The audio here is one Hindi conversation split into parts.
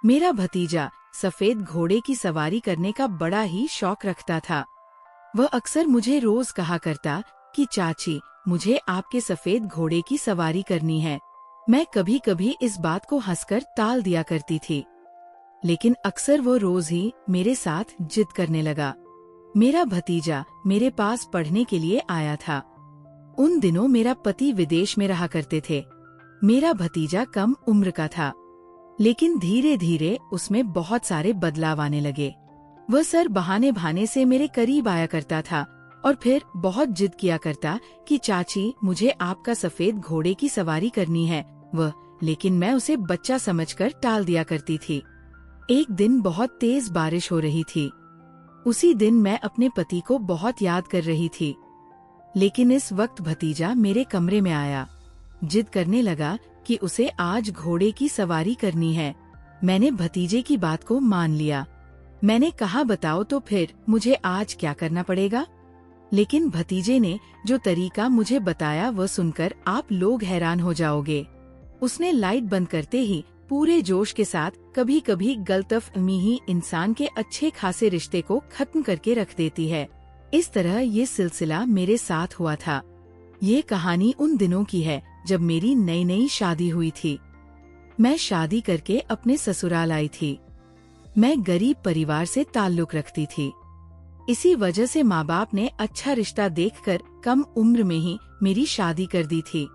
मेरा भतीजा सफेद घोड़े की सवारी करने का बड़ा ही शौक रखता था। वह अक्सर मुझे रोज कहा करता कि चाची, मुझे आपके सफेद घोड़े की सवारी करनी है। मैं कभी कभी इस बात को हंसकर टाल दिया करती थी, लेकिन अक्सर वो रोज ही मेरे साथ जिद करने लगा। मेरा भतीजा मेरे पास पढ़ने के लिए आया था। उन दिनों मेरा पति विदेश में रहा करते थे। मेरा भतीजा कम उम्र का था, लेकिन धीरे धीरे उसमें बहुत सारे बदलाव आने लगे। वह सर बहाने बहाने से मेरे करीब आया करता था और फिर बहुत जिद किया करता कि चाची, मुझे आपका सफेद घोड़े की सवारी करनी है। लेकिन मैं उसे बच्चा समझकर टाल दिया करती थी। एक दिन बहुत तेज बारिश हो रही थी। उसी दिन मैं अपने पति को बहुत याद कर रही थी, लेकिन इस वक्त भतीजा मेरे कमरे में आया। जिद करने लगा कि उसे आज घोड़े की सवारी करनी है। मैंने भतीजे की बात को मान लिया। मैंने कहा, बताओ तो फिर मुझे आज क्या करना पड़ेगा? लेकिन भतीजे ने जो तरीका मुझे बताया वह सुनकर आप लोग हैरान हो जाओगे। उसने लाइट बंद करते ही पूरे जोश के साथ कभी कभी गलतफहमी ही इंसान के अच्छे खासे रिश्ते को खत्म करके रख देती है। इस तरह ये सिलसिला मेरे साथ हुआ था। ये कहानी उन दिनों की है जब मेरी नई नई शादी हुई थी। मैं शादी करके अपने ससुराल आई थी। मैं गरीब परिवार से ताल्लुक रखती थी। इसी वजह से माँ बाप ने अच्छा रिश्ता देखकर कम उम्र में ही मेरी शादी कर दी थी।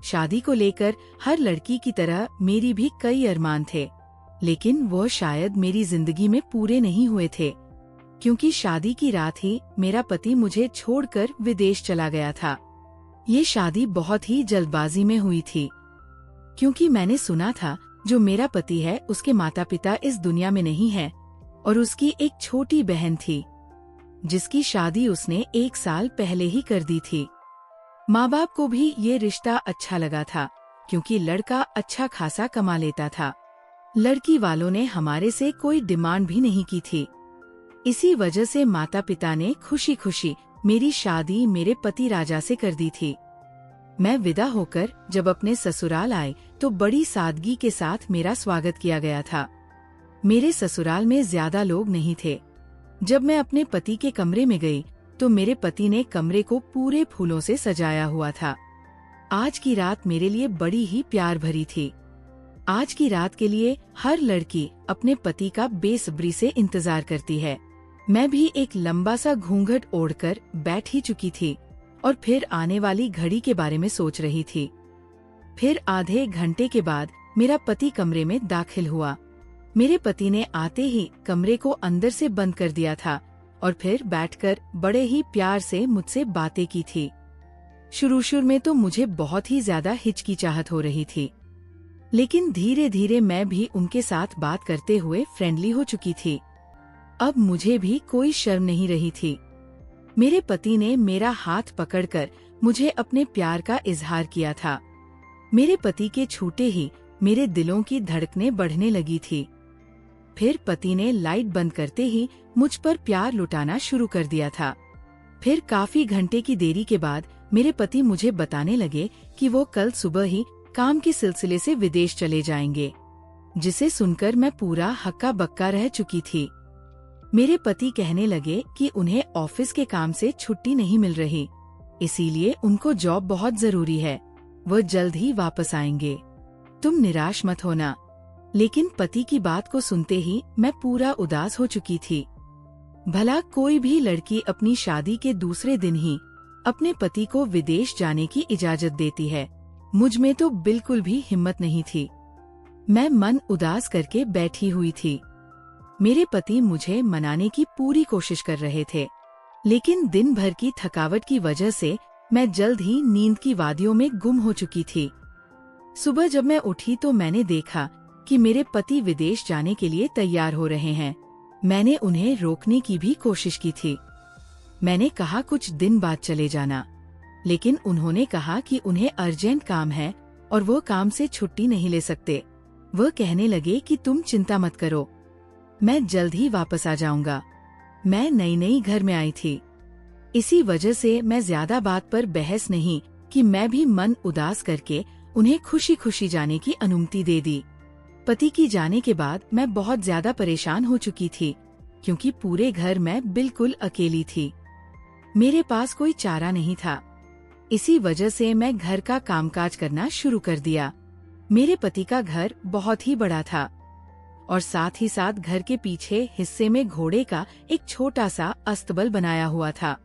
शादी को लेकर हर लड़की की तरह मेरी भी कई अरमान थे, लेकिन वो शायद मेरी जिंदगी में पूरे नहीं हुए थे, क्योंकि शादी की रात ही मेरा पति मुझे छोड़कर विदेश चला गया था। ये शादी बहुत ही जल्दबाजी में हुई थी, क्योंकि मैंने सुना था जो मेरा पति है उसके माता पिता इस दुनिया में नहीं है और उसकी एक छोटी बहन थी जिसकी शादी उसने 1 साल पहले ही कर दी थी। माँ बाप को भी ये रिश्ता अच्छा लगा था, क्योंकि लड़का अच्छा खासा कमा लेता था। लड़की वालों ने हमारे से कोई डिमांड भी नहीं की थी। इसी वजह से माता पिता ने खुशी खुशी मेरी शादी मेरे पति राजा से कर दी थी। मैं विदा होकर जब अपने ससुराल आई तो बड़ी सादगी के साथ मेरा स्वागत किया गया था। मेरे ससुराल में ज्यादा लोग नहीं थे। जब मैं अपने पति के कमरे में गई तो मेरे पति ने कमरे को पूरे फूलों से सजाया हुआ था। आज की रात मेरे लिए बड़ी ही प्यार भरी थी। आज की रात के लिए हर लड़की अपने पति का बेसब्री से इंतजार करती है। मैं भी एक लंबा सा घूंघट ओढ़कर बैठ ही चुकी थी और फिर आने वाली घड़ी के बारे में सोच रही थी। फिर आधे घंटे के बाद मेरा पति कमरे में दाखिल हुआ। मेरे पति ने आते ही कमरे को अंदर से बंद कर दिया था और फिर बैठकर बड़े ही प्यार से मुझसे बातें की थी। शुरू में तो मुझे बहुत ही ज्यादा हिचकिचाहट हो रही थी, लेकिन धीरे धीरे मैं भी उनके साथ बात करते हुए फ्रेंडली हो चुकी थी। अब मुझे भी कोई शर्म नहीं रही थी। मेरे पति ने मेरा हाथ पकड़कर मुझे अपने प्यार का इजहार किया था। मेरे पति के छूते ही मेरे दिलों की धड़कनें बढ़ने लगी थी। फिर पति ने लाइट बंद करते ही मुझ पर प्यार लुटाना शुरू कर दिया था। फिर काफी घंटे की देरी के बाद मेरे पति मुझे बताने लगे कि वो कल सुबह ही काम के सिलसिले से विदेश चले जाएंगे, जिसे सुनकर मैं पूरा हक्का बक्का रह चुकी थी। मेरे पति कहने लगे कि उन्हें ऑफिस के काम से छुट्टी नहीं मिल रही, इसीलिए उनको जॉब बहुत जरूरी है, वह जल्द ही वापस आएंगे, तुम निराश मत होना। लेकिन पति की बात को सुनते ही मैं पूरा उदास हो चुकी थी। भला कोई भी लड़की अपनी शादी के दूसरे दिन ही अपने पति को विदेश जाने की इजाजत देती है? मुझ में तो बिल्कुल भी हिम्मत नहीं थी। मैं मन उदास करके बैठी हुई थी। मेरे पति मुझे मनाने की पूरी कोशिश कर रहे थे, लेकिन दिन भर की थकावट की वजह से मैं जल्द ही नींद की वादियों में गुम हो चुकी थी। सुबह जब मैं उठी तो मैंने देखा कि मेरे पति विदेश जाने के लिए तैयार हो रहे हैं। मैंने उन्हें रोकने की भी कोशिश की थी। मैंने कहा कुछ दिन बाद चले जाना, लेकिन उन्होंने कहा कि उन्हें अर्जेंट काम है और वो काम से छुट्टी नहीं ले सकते। वह कहने लगे कि तुम चिंता मत करो, मैं जल्द ही वापस आ जाऊंगा। मैं नई घर में आई थी, इसी वजह से मैं ज्यादा बात पर बहस नहीं कि मैं भी मन उदास करके उन्हें खुशी खुशी जाने की अनुमति दे दी। पति की जाने के बाद मैं बहुत ज्यादा परेशान हो चुकी थी, क्योंकि पूरे घर में बिल्कुल अकेली थी। मेरे पास कोई चारा नहीं था। इसी वजह से मैं घर का कामकाज करना शुरू कर दिया। मेरे पति का घर बहुत ही बड़ा था और साथ ही साथ घर के पीछे हिस्से में घोड़े का एक छोटा सा अस्तबल बनाया हुआ था,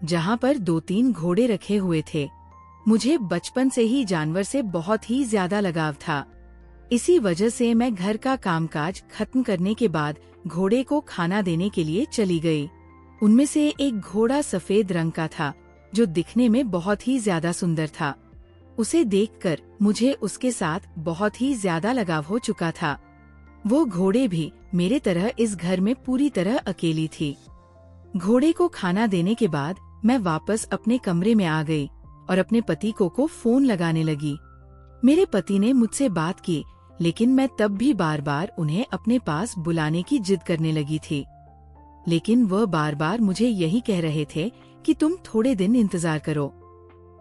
जहाँ पर 2-3 घोड़े रखे हुए थे। मुझे बचपन से ही जानवर से बहुत ही ज्यादा लगाव था। इसी वजह से मैं घर का कामकाज खत्म करने के बाद घोड़े को खाना देने के लिए चली गई। उनमें से एक घोड़ा सफेद रंग का था, जो दिखने में बहुत ही ज्यादा सुंदर था। उसे देखकर मुझे उसके साथ बहुत ही ज्यादा लगाव हो चुका था। वो घोड़े भी मेरे तरह इस घर में पूरी तरह अकेली थी। घोड़े को खाना देने के बाद मैं वापस अपने कमरे में आ गई और अपने पति को फोन लगाने लगी। मेरे पति ने मुझसे बात की, लेकिन मैं तब भी बार बार उन्हें अपने पास बुलाने की जिद करने लगी थी। लेकिन वह बार बार मुझे यही कह रहे थे कि तुम थोड़े दिन इंतजार करो।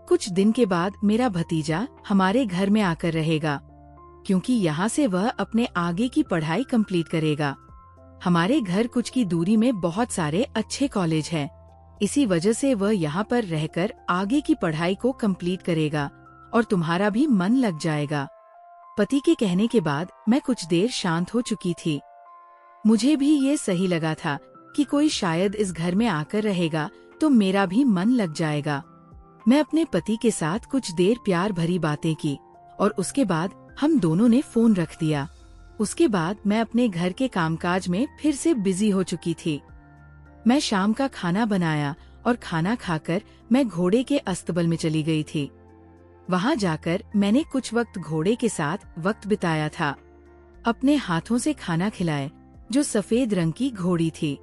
कुछ दिन के बाद मेरा भतीजा हमारे घर में आकर रहेगा, क्योंकि यहाँ से वह अपने आगे की पढ़ाई कंप्लीट करेगा। हमारे घर कुछ की दूरी में बहुत सारे अच्छे कॉलेज हैं। इसी वजह से वह यहाँ पर रहकर आगे की पढ़ाई को कंप्लीट करेगा और तुम्हारा भी मन लग जाएगा। पति के कहने के बाद मैं कुछ देर शांत हो चुकी थी। मुझे भी ये सही लगा था कि कोई शायद इस घर में आकर रहेगा तो मेरा भी मन लग जाएगा। मैं अपने पति के साथ कुछ देर प्यार भरी बातें की और उसके बाद हम दोनों ने फोन रख दिया। उसके बाद मैं अपने घर के कामकाज में फिर से बिजी हो चुकी थी। मैं शाम का खाना बनाया और खाना खाकर मैं घोड़े के अस्तबल में चली गई थी। वहाँ जाकर मैंने कुछ वक्त घोड़े के साथ वक्त बिताया था। अपने हाथों से खाना खिलाए, जो सफेद रंग की घोड़ी थी।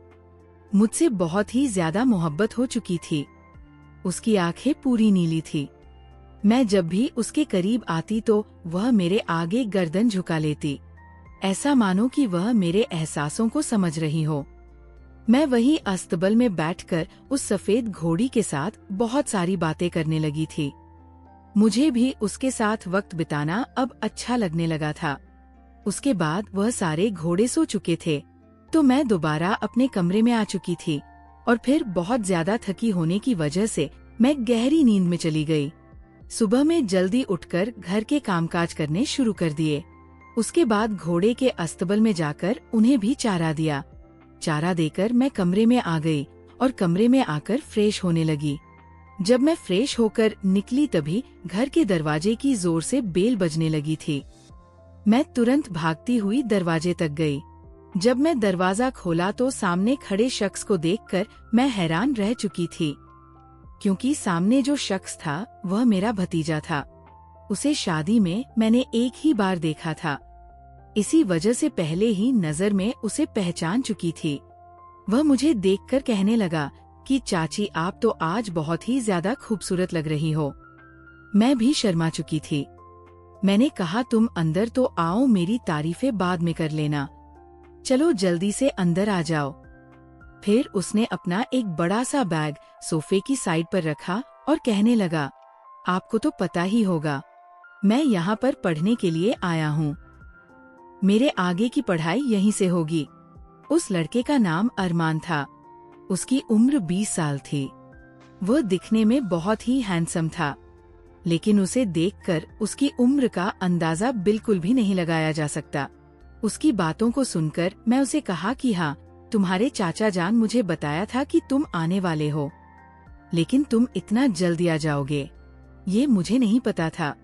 मुझसे बहुत ही ज्यादा मोहब्बत हो चुकी थी। उसकी आंखें पूरी नीली थी। मैं जब भी उसके करीब आती तो वह मेरे आगे गर्दन झुका लेती, ऐसा मानो कि वह मेरे एहसासों को समझ रही हो। मैं वही अस्तबल में बैठकर उस सफेद घोड़ी के साथ बहुत सारी बातें करने लगी थी। मुझे भी उसके साथ वक्त बिताना अब अच्छा लगने लगा था। उसके बाद वह सारे घोड़े सो चुके थे, तो मैं दोबारा अपने कमरे में आ चुकी थी और फिर बहुत ज्यादा थकी होने की वजह से मैं गहरी नींद में चली गई। सुबह में जल्दी उठकर घर के कामकाज करने शुरू कर दिए। उसके बाद घोड़े के अस्तबल में जाकर उन्हें भी चारा दिया। चारा देकर मैं कमरे में आ गई और कमरे में आकर फ्रेश होने लगी। जब मैं फ्रेश होकर निकली तभी घर के दरवाजे की जोर से बेल बजने लगी थी। मैं तुरंत भागती हुई दरवाजे तक गई। जब मैं दरवाजा खोला तो सामने खड़े शख्स को देखकर मैं हैरान रह चुकी थी, क्योंकि सामने जो शख्स था वह मेरा भतीजा था। उसे शादी में मैंने एक ही बार देखा था। इसी वजह से पहले ही नजर में उसे पहचान चुकी थी। वह मुझे देखकर कहने लगा कि चाची, आप तो आज बहुत ही ज्यादा खूबसूरत लग रही हो। मैं भी शर्मा चुकी थी। मैंने कहा, तुम अंदर तो आओ, मेरी तारीफें बाद में कर लेना। चलो जल्दी से अंदर आ जाओ। फिर उसने अपना एक बड़ा सा बैग सोफे की साइड पर रखा और कहने लगा, आपको तो पता ही होगा, मैं यहाँ पर पढ़ने के लिए आया हूँ। मेरे आगे की पढ़ाई यहीं से होगी। उस लड़के का नाम अरमान था। उसकी उम्र 20 साल थी। वह दिखने में बहुत ही हैंडसम था, लेकिन उसे देखकर उसकी उम्र का अंदाजा बिल्कुल भी नहीं लगाया जा सकता। उसकी बातों को सुनकर मैं उसे कहा कि हाँ, तुम्हारे चाचा जान मुझे बताया था कि तुम आने वाले हो, लेकिन तुम इतना जल्दी आ जाओगे ये मुझे नहीं पता था।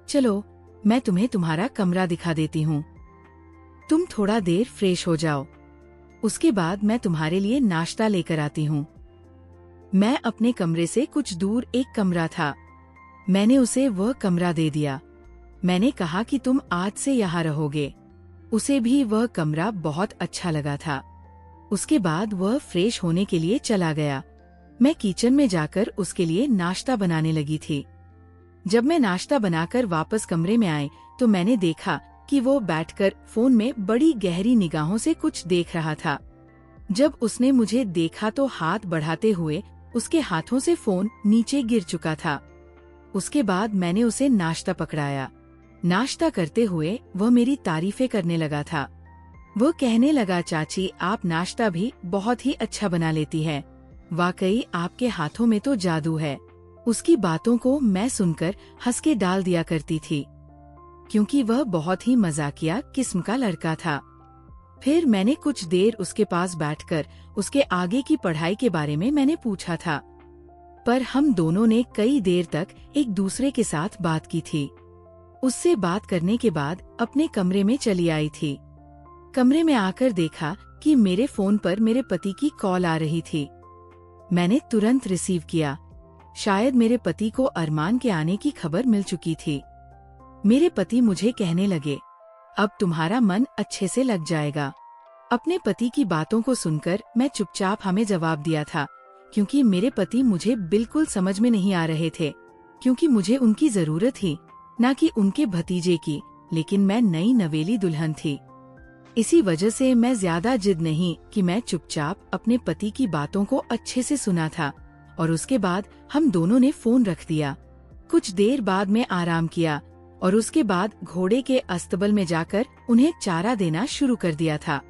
चलो मैं तुम्हें तुम्हारा कमरा दिखा देती हूँ, तुम थोड़ा देर फ्रेश हो जाओ, उसके बाद मैं तुम्हारे लिए नाश्ता लेकर आती हूँ। मैं अपने कमरे से कुछ दूर एक कमरा था, मैंने उसे वह कमरा दे दिया। मैंने कहा कि तुम आज से यहाँ रहोगे। उसे भी वह कमरा बहुत अच्छा लगा था। उसके बाद वह फ्रेश होने के लिए चला गया। मैं किचन में जाकर उसके लिए नाश्ता बनाने लगी थी। जब मैं नाश्ता बनाकर वापस कमरे में आई तो मैंने देखा कि वो बैठकर फोन में बड़ी गहरी निगाहों से कुछ देख रहा था। जब उसने मुझे देखा तो हाथ बढ़ाते हुए उसके हाथों से फोन नीचे गिर चुका था। उसके बाद मैंने उसे नाश्ता पकड़ाया। नाश्ता करते हुए वह मेरी तारीफें करने लगा था। वह कहने लगा, चाची आप नाश्ता भी बहुत ही अच्छा बना लेती है, वाकई आपके हाथों में तो जादू है। उसकी बातों को मैं सुनकर हंस के डाल दिया करती थी, क्योंकि वह बहुत ही मजाकिया किस्म का लड़का था। फिर मैंने कुछ देर उसके पास बैठकर उसके आगे की पढ़ाई के बारे में मैंने पूछा था, पर हम दोनों ने कई देर तक एक दूसरे के साथ बात की थी। उससे बात करने के बाद अपने कमरे में चली आई थी। कमरे में आकर देखा कि मेरे फोन पर मेरे पति की कॉल आ रही थी। मैंने तुरंत रिसीव किया। शायद मेरे पति को अरमान के आने की खबर मिल चुकी थी। मेरे पति मुझे कहने लगे, अब तुम्हारा मन अच्छे से लग जाएगा। अपने पति की बातों को सुनकर मैं चुपचाप हमें जवाब दिया था, क्योंकि मेरे पति मुझे बिल्कुल समझ में नहीं आ रहे थे, क्योंकि मुझे उनकी जरूरत थी, न कि उनके भतीजे की, लेकिन मैं नई नवेली दुल्हन थी। इसी वजह से मैं ज्यादा जिद नहीं कि मैं चुपचाप अपने पति की बातों को अच्छे से सुना था, और उसके बाद हम दोनों ने फोन रख दिया। कुछ देर बाद में आराम किया और उसके बाद घोड़े के अस्तबल में जाकर उन्हें चारा देना शुरू कर दिया था।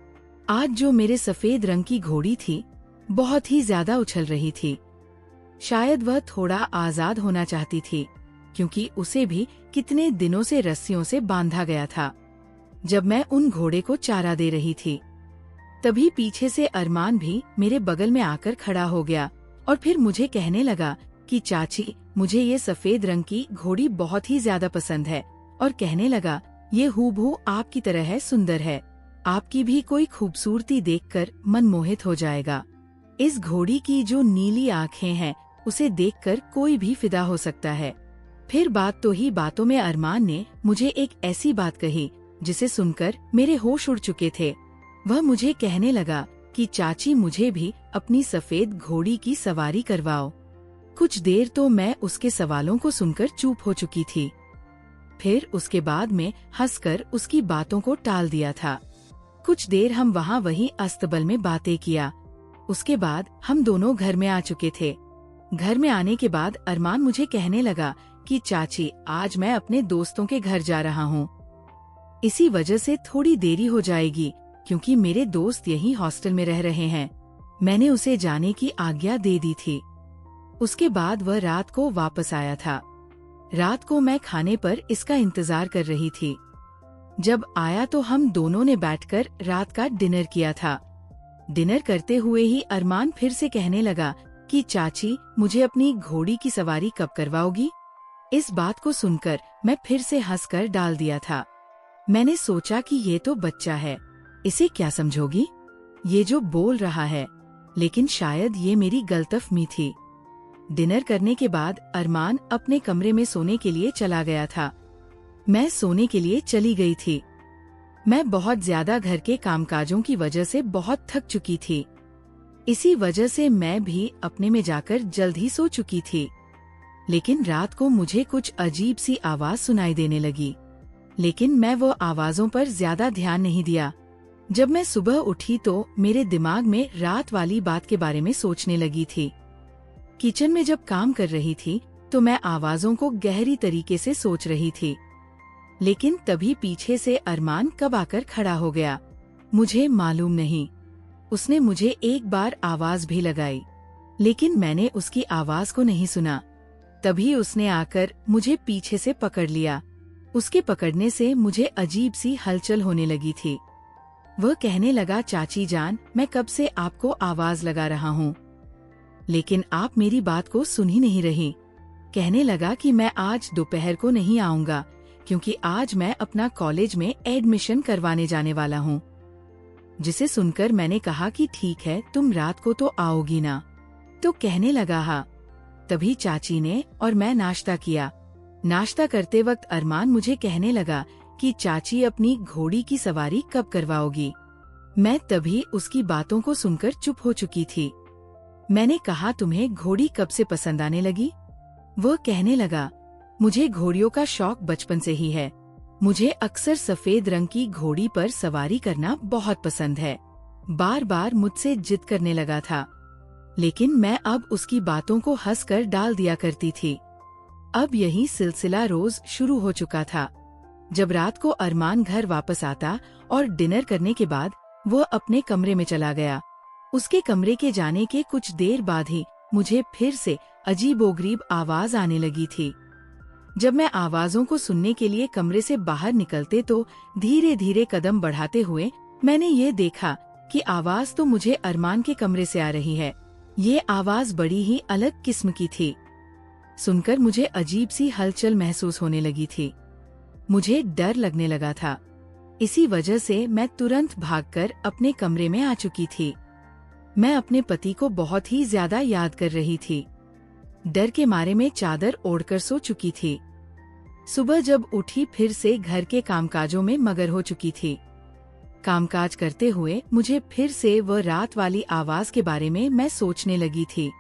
आज जो मेरे सफेद रंग की घोड़ी थी, बहुत ही ज्यादा उछल रही थी। शायद वह थोड़ा आजाद होना चाहती थी, क्योंकि उसे भी कितने दिनों से रस्सियों से बांधा गया था। जब मैं उन घोड़े को चारा दे रही थी, तभी पीछे से अरमान भी मेरे बगल में आकर खड़ा हो गया और फिर मुझे कहने लगा कि चाची मुझे ये सफेद रंग की घोड़ी बहुत ही ज्यादा पसंद है, और कहने लगा, ये हूबहू आपकी तरह है, सुंदर है, आपकी भी कोई खूबसूरती देखकर मन मोहित हो जाएगा। इस घोड़ी की जो नीली आँखें हैं, उसे देखकर कोई भी फिदा हो सकता है। फिर बात तो ही बातों में अरमान ने मुझे एक ऐसी बात कही जिसे सुनकर मेरे होश उड़ चुके थे। वह मुझे कहने लगा कि चाची मुझे भी अपनी सफेद घोड़ी की सवारी करवाओ। कुछ देर तो मैं उसके सवालों को सुनकर चुप हो चुकी थी। फिर उसके बाद में हंसकर उसकी बातों को टाल दिया था। कुछ देर हम वहाँ वहीं अस्तबल में बातें किया। उसके बाद हम दोनों घर में आ चुके थे। घर में आने के बाद अरमान मुझे कहने लगा कि चाची आज मैं अपने दोस्तों के घर जा रहा हूँ। इसी वजह से थोड़ी देरी हो जाएगी, क्योंकि मेरे दोस्त यही हॉस्टल में रह रहे हैं। मैंने उसे जाने की आज्ञा दे दी थी। उसके बाद वह रात को वापस आया था। रात को मैं खाने पर इसका इंतजार कर रही थी। जब आया तो हम दोनों ने बैठकर रात का डिनर किया था। डिनर करते हुए ही अरमान फिर से कहने लगा कि चाची मुझे अपनी घोड़ी की सवारी कब करवाओगी। इस बात को सुनकर मैं फिर से हंसकर डाल दिया था। मैंने सोचा कि ये तो बच्चा है, इसे क्या समझोगी, ये जो बोल रहा है, लेकिन शायद ये मेरी गलतफहमी थी। डिनर करने के बाद अरमान अपने कमरे में सोने के लिए चला गया था। मैं सोने के लिए चली गई थी। मैं बहुत ज्यादा घर के कामकाजों की वजह से बहुत थक चुकी थी। इसी वजह से मैं भी अपने में जाकर जल्द ही सो चुकी थी। लेकिन रात को मुझे कुछ अजीब सी आवाज सुनाई देने लगी, लेकिन मैं वो आवाजों पर ज्यादा ध्यान नहीं दिया। जब मैं सुबह उठी तो मेरे दिमाग में रात वाली बात के बारे में सोचने लगी थी। किचन में जब काम कर रही थी तो मैं आवाजों को गहरी तरीके से सोच रही थी, लेकिन तभी पीछे से अरमान कब आकर खड़ा हो गया, मुझे मालूम नहीं। उसने मुझे एक बार आवाज भी लगाई, लेकिन मैंने उसकी आवाज को नहीं सुना। तभी उसने आकर मुझे पीछे से पकड़ लिया। उसके पकड़ने से मुझे अजीब सी हलचल होने लगी थी। वह कहने लगा, चाची जान मैं कब से आपको आवाज लगा रहा हूँ, लेकिन आप मेरी बात को सुन ही नहीं रही। कहने लगा कि मैं आज दोपहर को नहीं आऊंगा, क्योंकि आज मैं अपना कॉलेज में एडमिशन करवाने जाने वाला हूँ। जिसे सुनकर मैंने कहा कि ठीक है, तुम रात को तो आओगी ना। तो कहने लगा हाँ। तभी चाची ने और मैं नाश्ता किया। नाश्ता करते वक्त अरमान मुझे कहने लगा कि चाची अपनी घोड़ी की सवारी कब करवाओगी। मैं तभी उसकी बातों को सुनकर चुप हो चुकी थी। मैंने कहा, तुम्हें घोड़ी कब से पसंद आने लगी। वह कहने लगा, मुझे घोड़ियों का शौक बचपन से ही है। मुझे अक्सर सफेद रंग की घोड़ी पर सवारी करना बहुत पसंद है। बार बार मुझसे जिद करने लगा था, लेकिन मैं अब उसकी बातों को हंसकर डाल दिया करती थी। अब यही सिलसिला रोज शुरू हो चुका था। जब रात को अरमान घर वापस आता और डिनर करने के बाद वह अपने कमरे में चला गया। उसके कमरे के जाने के कुछ देर बाद ही मुझे फिर से अजीबोगरीब आवाज आने लगी थी। जब मैं आवाजों को सुनने के लिए कमरे से बाहर निकलते तो धीरे धीरे कदम बढ़ाते हुए मैंने ये देखा कि आवाज तो मुझे अरमान के कमरे से आ रही है। ये आवाज बड़ी ही अलग किस्म की थी। सुनकर मुझे अजीब सी हलचल महसूस होने लगी थी। मुझे डर लगने लगा था। इसी वजह से मैं तुरंत भागकर अपने कमरे में आ चुकी थी। मैं अपने पति को बहुत ही ज्यादा याद कर रही थी। डर के मारे में चादर ओढ़कर सो चुकी थी। सुबह जब उठी फिर से घर के कामकाजों में मगन हो चुकी थी। कामकाज करते हुए मुझे फिर से वह रात वाली आवाज के बारे में मैं सोचने लगी थी।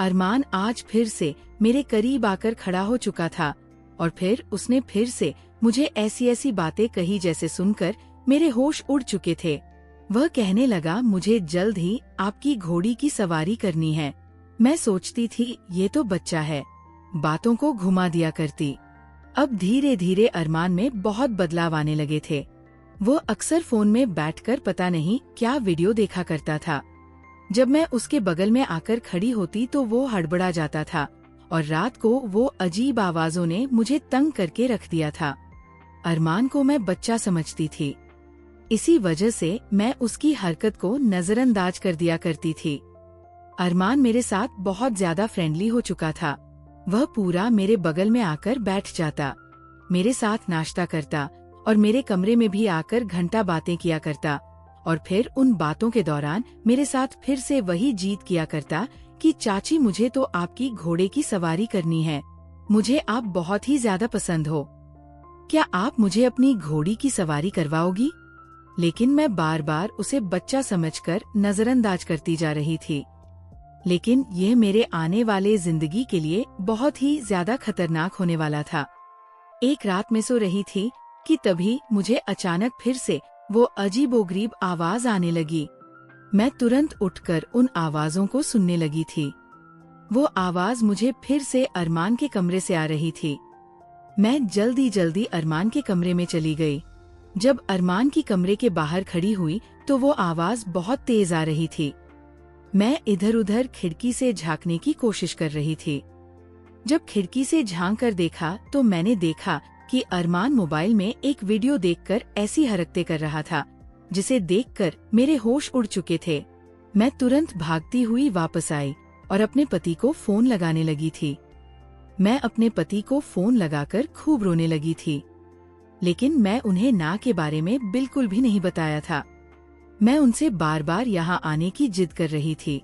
अरमान आज फिर से मेरे करीब आकर खड़ा हो चुका था और फिर उसने फिर से मुझे ऐसी ऐसी बातें कही जैसे सुनकर मेरे होश उड़ चुके थे। वह कहने लगा, मुझे जल्द ही आपकी घोड़ी की सवारी करनी है। मैं सोचती थी ये तो बच्चा है, बातों को घुमा दिया करती। अब धीरे धीरे अरमान में बहुत बदलाव आने लगे थे। वो अक्सर फोन में बैठकर पता नहीं क्या वीडियो देखा करता था। जब मैं उसके बगल में आकर खड़ी होती तो वो हड़बड़ा जाता था और रात को वो अजीब आवाजों ने मुझे तंग करके रख दिया था। अरमान को मैं बच्चा समझती थी। इसी वजह से मैं उसकी हरकत को नजरअंदाज कर दिया करती थी। अरमान मेरे साथ बहुत ज्यादा फ्रेंडली हो चुका था। वह पूरा मेरे बगल में आकर बैठ जाता, मेरे साथ नाश्ता करता और मेरे कमरे में भी आकर घंटा बातें किया करता और फिर उन बातों के दौरान मेरे साथ फिर से वही जीत किया करता कि चाची मुझे तो आपकी घोड़े की सवारी करनी है, मुझे आप बहुत ही ज्यादा पसंद हो, क्या आप मुझे अपनी घोड़ी की सवारी करवाओगी? लेकिन मैं बार बार उसे बच्चा समझकर नजरअंदाज करती जा रही थी। लेकिन यह मेरे आने वाले जिंदगी के लिए बहुत ही ज्यादा खतरनाक होने वाला था। एक रात में सो रही थी कि तभी मुझे अचानक फिर से वो अजीबोगरीब आवाज आने लगी। मैं तुरंत उठकर उन आवाजों को सुनने लगी थी। वो आवाज मुझे फिर से अरमान के कमरे से आ रही थी। मैं जल्दी जल्दी अरमान के कमरे में चली गई। जब अरमान की कमरे के बाहर खड़ी हुई तो वो आवाज बहुत तेज आ रही थी। मैं इधर उधर खिड़की से झांकने की कोशिश कर रही थी। जब खिड़की से झांक कर देखा तो मैंने देखा कि अरमान मोबाइल में एक वीडियो देखकर ऐसी हरकतें कर रहा था जिसे देखकर मेरे होश उड़ चुके थे। मैं तुरंत भागती हुई वापस आई और अपने पति को फोन लगाने लगी थी। मैं अपने पति को फोन लगाकर खूब रोने लगी थी, लेकिन मैं उन्हें ना के बारे में बिल्कुल भी नहीं बताया था। मैं उनसे बार बार यहाँ आने की जिद कर रही थी,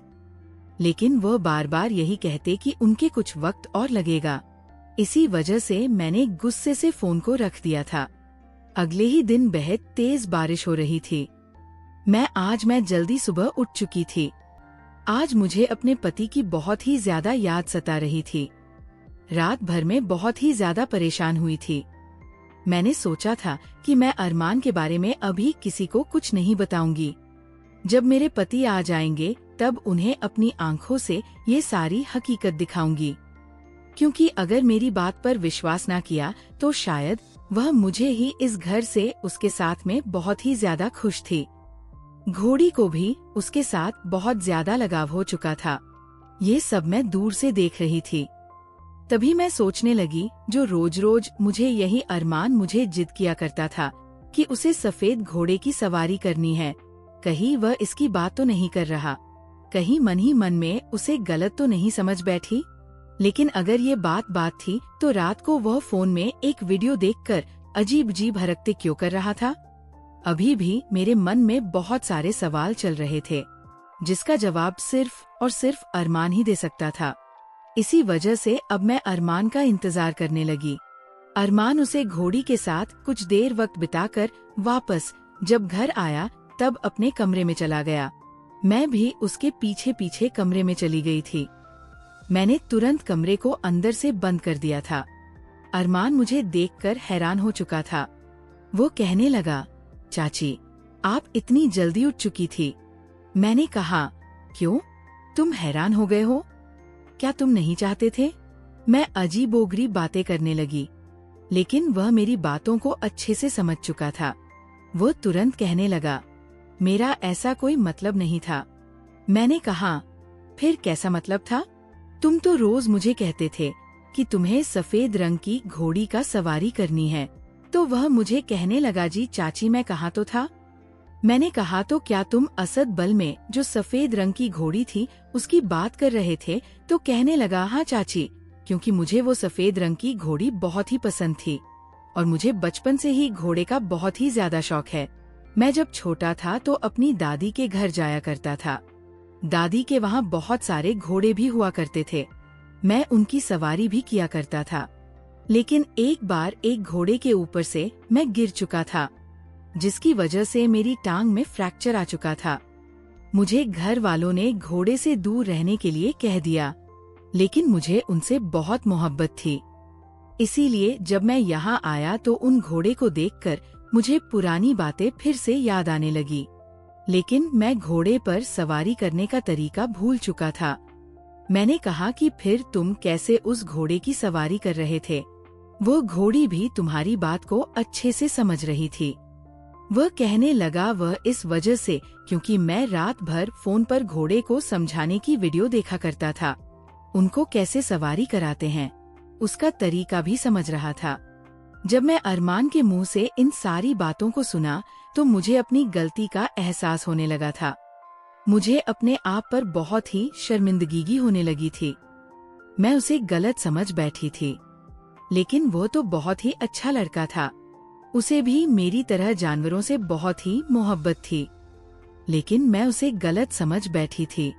लेकिन वह बार बार यही कहते कि उनके कुछ वक्त और लगेगा। इसी वजह से मैंने गुस्से से फोन को रख दिया था। अगले ही दिन बेहद तेज बारिश हो रही थी। आज मैं जल्दी सुबह उठ चुकी थी। आज मुझे अपने पति की बहुत ही ज्यादा याद सता रही थी। रात भर में बहुत ही ज्यादा परेशान हुई थी। मैंने सोचा था कि मैं अरमान के बारे में अभी किसी को कुछ नहीं बताऊंगी। जब मेरे पति आ जाएंगे तब उन्हें अपनी आंखों से ये सारी हकीकत दिखाऊंगी, क्योंकि अगर मेरी बात पर विश्वास न किया तो शायद वह मुझे ही इस घर से उसके साथ में बहुत ही ज्यादा खुश थी। घोड़ी को भी उसके साथ बहुत ज्यादा लगाव हो चुका था। ये सब मैं दूर से देख रही थी। तभी मैं सोचने लगी, जो रोज रोज मुझे यही अरमान मुझे जिद किया करता था कि उसे सफेद घोड़े की सवारी करनी है, कहीं वह इसकी बात तो नहीं कर रहा, कहीं मन ही मन में उसे गलत तो नहीं समझ बैठी। लेकिन अगर ये बात थी तो रात को वह फोन में एक वीडियो देखकर अजीब अजीब हरकतें क्यों कर रहा था? अभी भी मेरे मन में बहुत सारे सवाल चल रहे थे, जिसका जवाब सिर्फ और सिर्फ अरमान ही दे सकता था। इसी वजह से अब मैं अरमान का इंतजार करने लगी। अरमान उसे घोड़ी के साथ कुछ देर वक्त बिताकर वापस जब घर आया तब अपने कमरे में चला गया। मैं भी उसके पीछे पीछे कमरे में चली गई थी। मैंने तुरंत कमरे को अंदर से बंद कर दिया था। अरमान मुझे देखकर हैरान हो चुका था। वो कहने लगा, चाची, आप इतनी जल्दी उठ चुकी थी। मैंने कहा, क्यों, तुम हैरान हो गए हो? क्या तुम नहीं चाहते थे? मैं अजीबोगरीब बातें करने लगी। लेकिन वह मेरी बातों को अच्छे से समझ चुका था। वो तुरंत कहने लगा, मेरा ऐसा कोई मतलब नहीं था। मैंने कहा, फिर कैसा मतलब था? तुम तो रोज मुझे कहते थे कि तुम्हें सफेद रंग की घोड़ी का सवारी करनी है। तो वह मुझे कहने लगा, जी चाची मैं कहा तो था। मैंने कहा, तो क्या तुम असद बल में जो सफेद रंग की घोड़ी थी उसकी बात कर रहे थे? तो कहने लगा, हाँ चाची, क्योंकि मुझे वो सफेद रंग की घोड़ी बहुत ही पसंद थी और मुझे बचपन से ही घोड़े का बहुत ही ज्यादा शौक है। मैं जब छोटा था तो अपनी दादी के घर जाया करता था। दादी के वहाँ बहुत सारे घोड़े भी हुआ करते थे। मैं उनकी सवारी भी किया करता था। लेकिन एक बार एक घोड़े के ऊपर से मैं गिर चुका था, जिसकी वजह से मेरी टांग में फ्रैक्चर आ चुका था। मुझे घर वालों ने घोड़े से दूर रहने के लिए कह दिया, लेकिन मुझे उनसे बहुत मोहब्बत थी। इसीलिए जब मैं यहाँ आया तो उन घोड़े को देखकर मुझे पुरानी बातें फिर से याद आने लगी। लेकिन मैं घोड़े पर सवारी करने का तरीका भूल चुका था। मैंने कहा कि फिर तुम कैसे उस घोड़े की सवारी कर रहे थे? वो घोड़ी भी तुम्हारी बात को अच्छे से समझ रही थी। वह कहने लगा, वह इस वजह से क्योंकि मैं रात भर फोन पर घोड़े को समझाने की वीडियो देखा करता था। उनको कैसे सवारी कराते हैं उसका तरीका भी समझ रहा था। जब मैं अरमान के मुंह से इन सारी बातों को सुना तो मुझे अपनी गलती का एहसास होने लगा था। मुझे अपने आप पर बहुत ही शर्मिंदगी होने लगी थी। मैं उसे गलत समझ बैठी थी, लेकिन वो तो बहुत ही अच्छा लड़का था। उसे भी मेरी तरह जानवरों से बहुत ही मोहब्बत थी, लेकिन मैं उसे गलत समझ बैठी थी।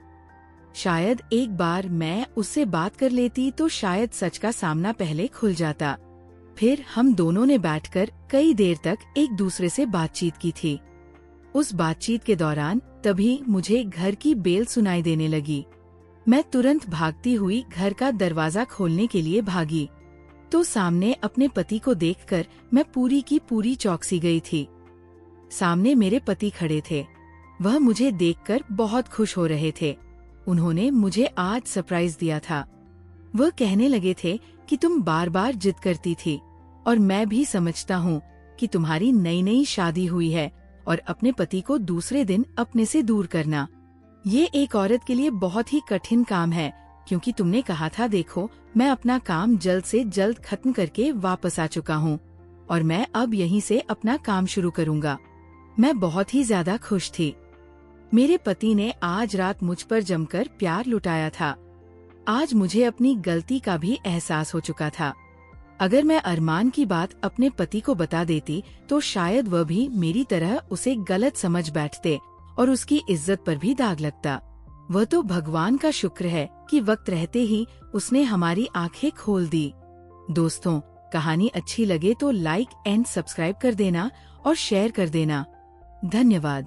शायद एक बार मैं उससे बात कर लेती तो शायद सच का सामना पहले खुल जाता। फिर हम दोनों ने बैठकर कई देर तक एक दूसरे से बातचीत की थी। उस बातचीत के दौरान तभी मुझे घर की बेल सुनाई देने लगी। मैं तुरंत भागती हुई घर का दरवाजा खोलने के लिए भागी, तो सामने अपने पति को देखकर मैं पूरी की पूरी चौंक गई थी। सामने मेरे पति खड़े थे। वह मुझे देखकर बहुत खुश हो रहे थे। उन्होंने मुझे आज सरप्राइज दिया था। वह कहने लगे थे कि तुम बार बार जिद करती थी और मैं भी समझता हूँ कि तुम्हारी नई नई शादी हुई है और अपने पति को दूसरे दिन अपने से दूर करना, ये एक औरत के लिए बहुत ही कठिन काम है, क्योंकि तुमने कहा था, देखो मैं अपना काम जल्द से जल्द खत्म करके वापस आ चुका हूँ और मैं अब यहीं से अपना काम शुरू करूँगा। मैं बहुत ही ज्यादा खुश थी। मेरे पति ने आज रात मुझ पर जमकर प्यार लुटाया था। आज मुझे अपनी गलती का भी एहसास हो चुका था। अगर मैं अरमान की बात अपने पति को बता देती तो शायद वह भी मेरी तरह उसे गलत समझ बैठते और उसकी इज्जत पर भी दाग लगता। वह तो भगवान का शुक्र है कि वक्त रहते ही उसने हमारी आंखें खोल दी। दोस्तों, कहानी अच्छी लगे तो लाइक एंड सब्सक्राइब कर देना और शेयर कर देना। धन्यवाद।